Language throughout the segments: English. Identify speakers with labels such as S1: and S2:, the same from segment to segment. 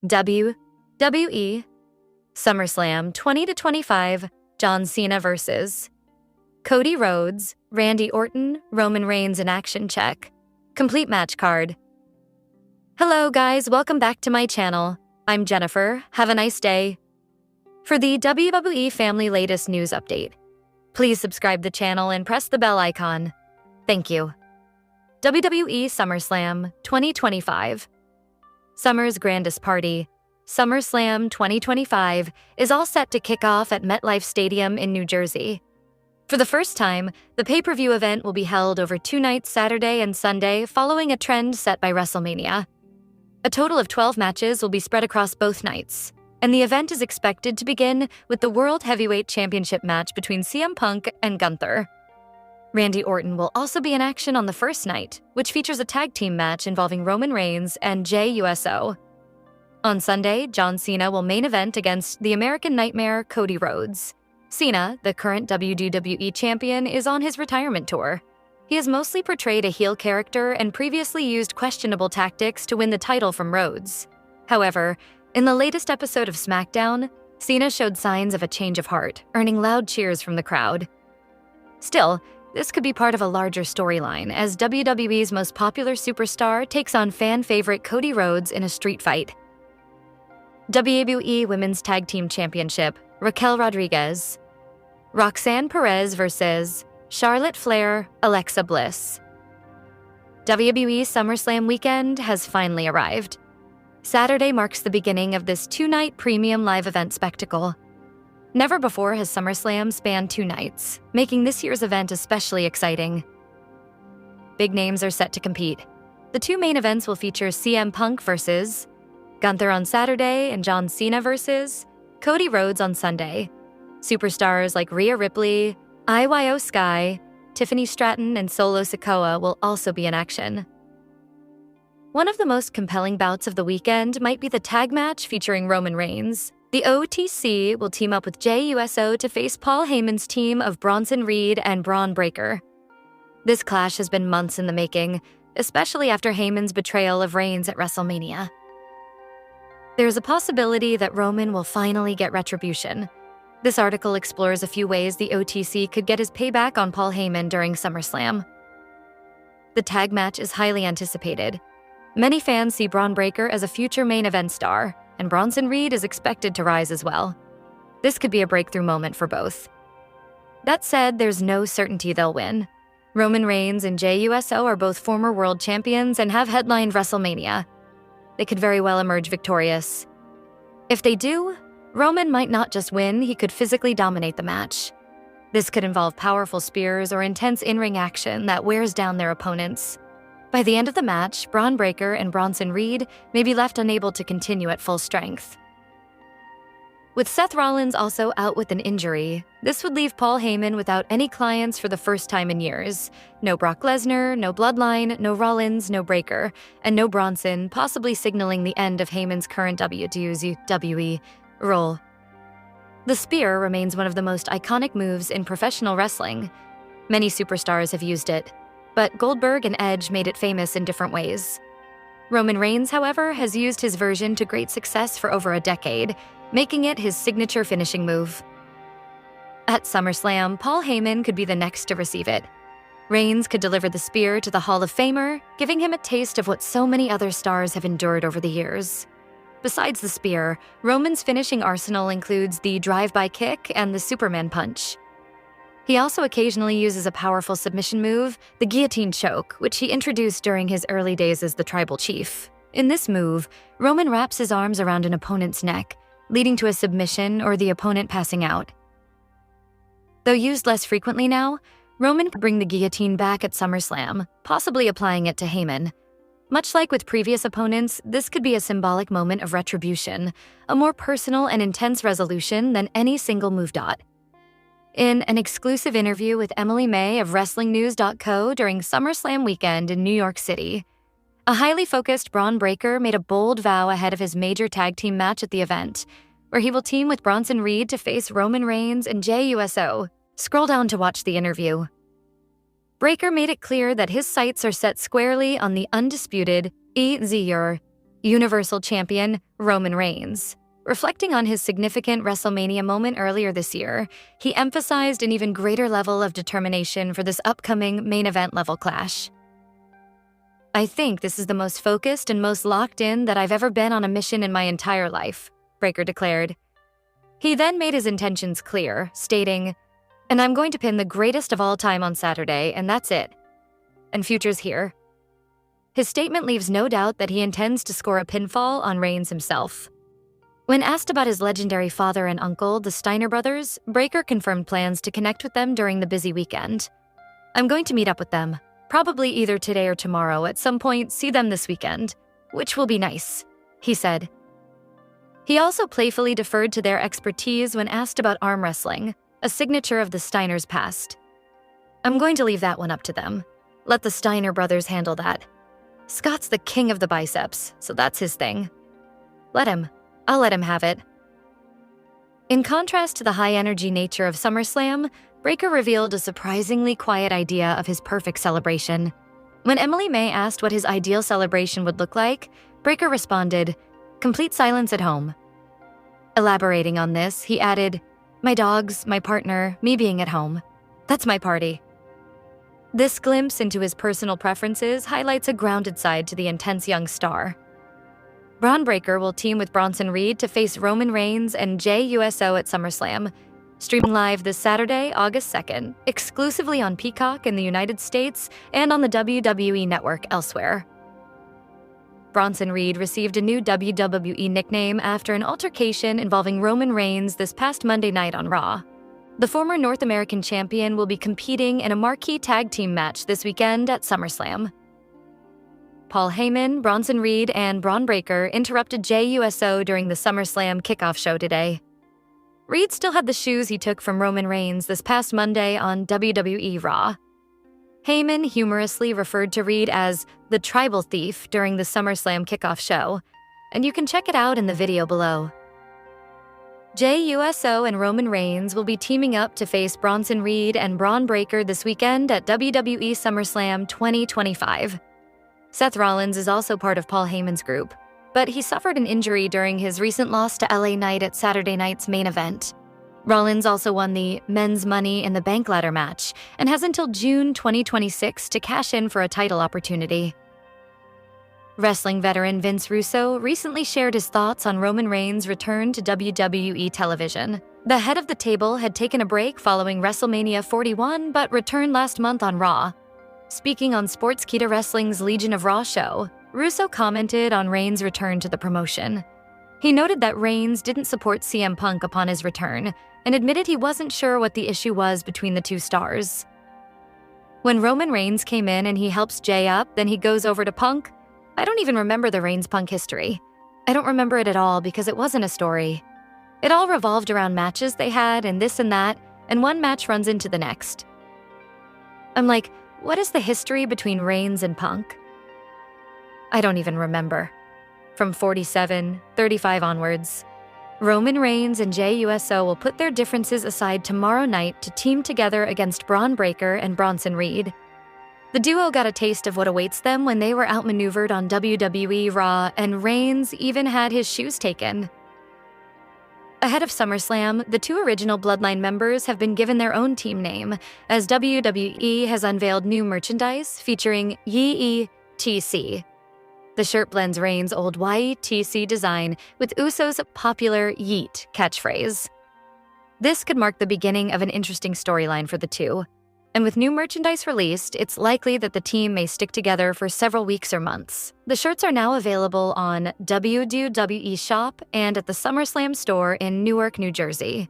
S1: WWE SummerSlam 2025 John Cena vs. Cody Rhodes, Randy Orton, Roman Reigns in action check. Complete match card. Hello guys, welcome back to my channel. I'm Jennifer. Have a nice day. For the WWE family latest news update, please subscribe the channel and press the bell icon. Thank you. WWE SummerSlam 2025. Summer's grandest party, SummerSlam 2025, is all set to kick off at MetLife Stadium in New Jersey. For the first time, the pay-per-view event will be held over 2 nights, Saturday and Sunday, following a trend set by WrestleMania. A total of 12 matches will be spread across both nights, and the event is expected to begin with the World Heavyweight Championship match between CM Punk and Gunther. Randy Orton will also be in action on the first night, which features a tag team match involving Roman Reigns and Jey Uso. On Sunday, John Cena will main event against the American Nightmare Cody Rhodes. Cena, the current WWE champion, is on his retirement tour. He has mostly portrayed a heel character and previously used questionable tactics to win the title from Rhodes. However, in the latest episode of SmackDown, Cena showed signs of a change of heart, earning loud cheers from the crowd. Still, this could be part of a larger storyline, as WWE's most popular superstar takes on fan-favorite Cody Rhodes in a street fight. WWE Women's Tag Team Championship, Raquel Rodriguez. Roxanne Perez vs. Charlotte Flair, Alexa Bliss. WWE SummerSlam weekend has finally arrived. Saturday marks the beginning of this 2-night premium live event spectacle. Never before has SummerSlam spanned 2 nights, making this year's event especially exciting. Big names are set to compete. The 2 main events will feature CM Punk vs. Gunther on Saturday and John Cena vs. Cody Rhodes on Sunday. Superstars like Rhea Ripley, Io Sky, Tiffany Stratton, and Solo Sikoa will also be in action. One of the most compelling bouts of the weekend might be the tag match featuring Roman Reigns. The OTC will team up with Jey Uso to face Paul Heyman's team of Bronson Reed and Bron Breakker. This clash has been months in the making, especially after Heyman's betrayal of Reigns at WrestleMania. There's a possibility that Roman will finally get retribution. This article explores a few ways the OTC could get his payback on Paul Heyman during SummerSlam. The tag match is highly anticipated. Many fans see Bron Breakker as a future main event star, and Bronson Reed is expected to rise as well. This could be a breakthrough moment for both. That said, there's no certainty they'll win. Roman Reigns and Jey Uso are both former world champions and have headlined WrestleMania. They could very well emerge victorious. If they do, Roman might not just win, he could physically dominate the match. This could involve powerful spears or intense in-ring action that wears down their opponents. By the end of the match, Bron Breakker and Bronson Reed may be left unable to continue at full strength. With Seth Rollins also out with an injury, this would leave Paul Heyman without any clients for the first time in years. No Brock Lesnar, no Bloodline, no Rollins, no Breakker, and no Bronson, possibly signaling the end of Heyman's current WWE role. The spear remains one of the most iconic moves in professional wrestling. Many superstars have used it, but Goldberg and Edge made it famous in different ways. Roman Reigns, however, has used his version to great success for over a decade, making it his signature finishing move. At SummerSlam, Paul Heyman could be the next to receive it. Reigns could deliver the spear to the Hall of Famer, giving him a taste of what so many other stars have endured over the years. Besides the spear, Roman's finishing arsenal includes the drive-by kick and the Superman punch. He also occasionally uses a powerful submission move, the guillotine choke, which he introduced during his early days as the Tribal Chief. In this move, Roman wraps his arms around an opponent's neck, leading to a submission or the opponent passing out. Though used less frequently now, Roman could bring the guillotine back at SummerSlam, possibly applying it to Heyman. Much like with previous opponents, this could be a symbolic moment of retribution, a more personal and intense resolution than any single move dot. In an exclusive interview with Emily May of WrestlingNews.co during SummerSlam weekend in New York City, a highly focused Bron Breakker made a bold vow ahead of his major tag team match at the event, where he will team with Bronson Reed to face Roman Reigns and Jey Uso. Scroll down to watch the interview. Breakker made it clear that his sights are set squarely on the undisputed easier Universal Champion Roman Reigns. Reflecting on his significant WrestleMania moment earlier this year, he emphasized an even greater level of determination for this upcoming main event level clash. "I think this is the most focused and most locked in that I've ever been on a mission in my entire life," Breakker declared. He then made his intentions clear, stating, "And I'm going to pin the greatest of all time on Saturday, and that's it. And future's here." His statement leaves no doubt that he intends to score a pinfall on Reigns himself. When asked about his legendary father and uncle, the Steiner brothers, Breakker confirmed plans to connect with them during the busy weekend. "I'm going to meet up with them, probably either today or tomorrow at some point, see them this weekend, which will be nice," he said. He also playfully deferred to their expertise when asked about arm wrestling, a signature of the Steiners' past. "I'm going to leave that one up to them. Let the Steiner brothers handle that. Scott's the king of the biceps, so that's his thing. I'll let him have it." In contrast to the high-energy nature of SummerSlam, Breakker revealed a surprisingly quiet idea of his perfect celebration. When Emily May asked what his ideal celebration would look like, Breakker responded, "Complete silence at home." Elaborating on this, he added, "My dogs, my partner, me being at home. That's my party." This glimpse into his personal preferences highlights a grounded side to the intense young star. Bron Breakker will team with Bronson Reed to face Roman Reigns and Jey Uso at SummerSlam, streaming live this Saturday, August 2nd, exclusively on Peacock in the United States and on the WWE Network elsewhere. Bronson Reed received a new WWE nickname after an altercation involving Roman Reigns this past Monday night on Raw. The former North American champion will be competing in a marquee tag team match this weekend at SummerSlam. Paul Heyman, Bronson Reed, and Bron Breakker interrupted Jey Uso during the SummerSlam kickoff show today. Reed still had the shoes he took from Roman Reigns this past Monday on WWE Raw. Heyman humorously referred to Reed as the tribal thief during the SummerSlam kickoff show, and you can check it out in the video below. Jey Uso and Roman Reigns will be teaming up to face Bronson Reed and Bron Breakker this weekend at WWE SummerSlam 2025. Seth Rollins is also part of Paul Heyman's group, but he suffered an injury during his recent loss to LA Knight at Saturday night's main event. Rollins also won the Men's Money in the Bank ladder match and has until June 2026 to cash in for a title opportunity. Wrestling veteran Vince Russo recently shared his thoughts on Roman Reigns' return to WWE television. The head of the table had taken a break following WrestleMania 41 but returned last month on Raw. Speaking on Sportskeeda Wrestling's Legion of Raw show, Russo commented on Reigns' return to the promotion. He noted that Reigns didn't support CM Punk upon his return and admitted he wasn't sure what the issue was between the two stars. When Roman Reigns came in and he helps Jey up, then he goes over to Punk. I don't even remember the Reigns-Punk history. I don't remember it at all because it wasn't a story. It all revolved around matches they had and this and that, and one match runs into the next. I'm like, what is the history between Reigns and Punk? I don't even remember. From 47, 35 onwards, Roman Reigns and Jey Uso will put their differences aside tomorrow night to team together against Bron Breakker and Bronson Reed. The duo got a taste of what awaits them when they were outmaneuvered on WWE Raw, and Reigns even had his shoes taken. Ahead of SummerSlam, the two original Bloodline members have been given their own team name, as WWE has unveiled new merchandise featuring YEETC. The shirt blends Reigns' old YETC design with Uso's popular Yeet catchphrase. This could mark the beginning of an interesting storyline for the two. And with new merchandise released, it's likely that the team may stick together for several weeks or months. The shirts are now available on WWE Shop and at the SummerSlam store in Newark, New Jersey.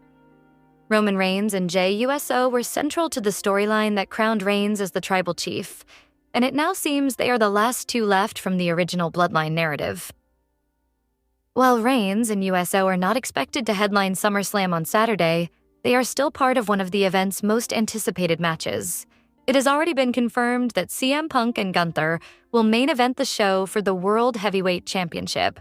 S1: Roman Reigns and Jey Uso were central to the storyline that crowned Reigns as the tribal chief, and it now seems they are the last two left from the original Bloodline narrative. While Reigns and Uso are not expected to headline SummerSlam on Saturday, they are still part of one of the event's most anticipated matches. It has already been confirmed that CM Punk and Gunther will main event the show for the World Heavyweight Championship.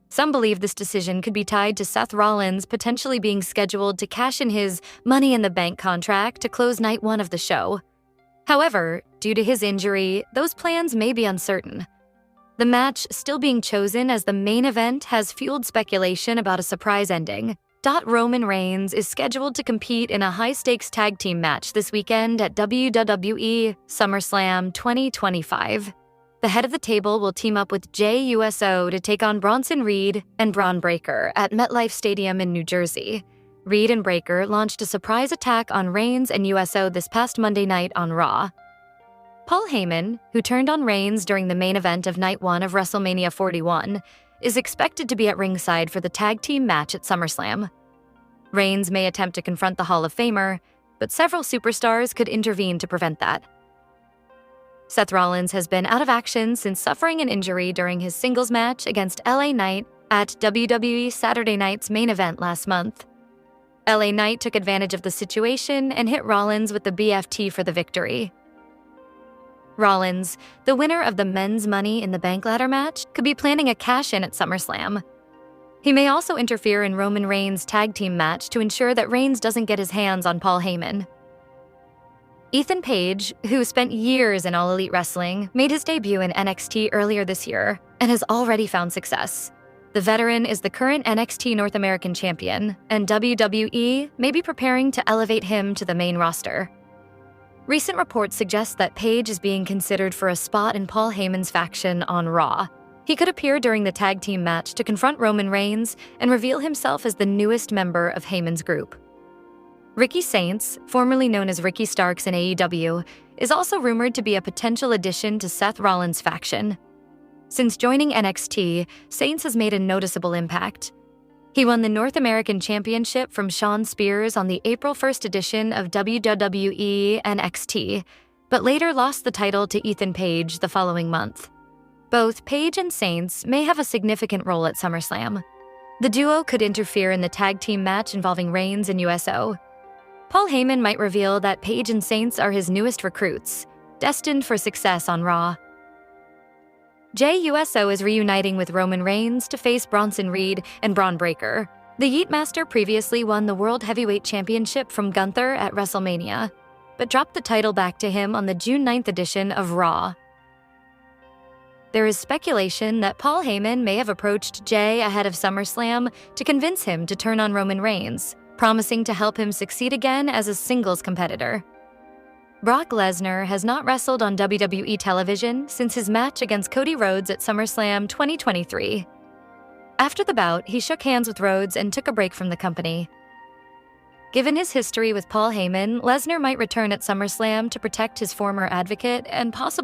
S1: Some believe this decision could be tied to Seth Rollins potentially being scheduled to cash in his Money in the Bank contract to close night one of the show. However, due to his injury, those plans may be uncertain. The match, still being chosen as the main event, has fueled speculation about a surprise ending. Roman Reigns is scheduled to compete in a high-stakes tag team match this weekend at WWE SummerSlam 2025. The head of the table will team up with Jey Uso to take on Bronson Reed and Bron Breakker at MetLife Stadium in New Jersey. Reed and Breakker launched a surprise attack on Reigns and Uso this past Monday night on Raw. Paul Heyman, who turned on Reigns during the main event of Night 1 of WrestleMania 41, is expected to be at ringside for the tag team match at SummerSlam. Reigns may attempt to confront the Hall of Famer, but several superstars could intervene to prevent that. Seth Rollins has been out of action since suffering an injury during his singles match against LA Knight at WWE Saturday Night's main event last month. LA Knight took advantage of the situation and hit Rollins with the BFT for the victory. Rollins, the winner of the men's Money in the Bank ladder match, could be planning a cash-in at SummerSlam. He may also interfere in Roman Reigns' tag team match to ensure that Reigns doesn't get his hands on Paul Heyman. Ethan Page, who spent years in All Elite Wrestling, made his debut in NXT earlier this year and has already found success. The veteran is the current NXT North American champion, and WWE may be preparing to elevate him to the main roster. Recent reports suggest that Page is being considered for a spot in Paul Heyman's faction on Raw. He could appear during the tag team match to confront Roman Reigns and reveal himself as the newest member of Heyman's group. Ricky Saints, formerly known as Ricky Starks in AEW, is also rumored to be a potential addition to Seth Rollins' faction. Since joining NXT, Saints has made a noticeable impact. He won the North American Championship from Shawn Spears on the April 1st edition of WWE NXT, but later lost the title to Ethan Page the following month. Both Page and Saints may have a significant role at SummerSlam. The duo could interfere in the tag team match involving Reigns and Uso. Paul Heyman might reveal that Page and Saints are his newest recruits, destined for success on Raw. Jey Uso is reuniting with Roman Reigns to face Bronson Reed and Bron Breakker. The Yeet Master previously won the World Heavyweight Championship from Gunther at WrestleMania, but dropped the title back to him on the June 9th edition of Raw. There is speculation that Paul Heyman may have approached Jey ahead of SummerSlam to convince him to turn on Roman Reigns, promising to help him succeed again as a singles competitor. Brock Lesnar has not wrestled on WWE television since his match against Cody Rhodes at SummerSlam 2023. After the bout, he shook hands with Rhodes and took a break from the company. Given his history with Paul Heyman, Lesnar might return at SummerSlam to protect his former advocate and possibly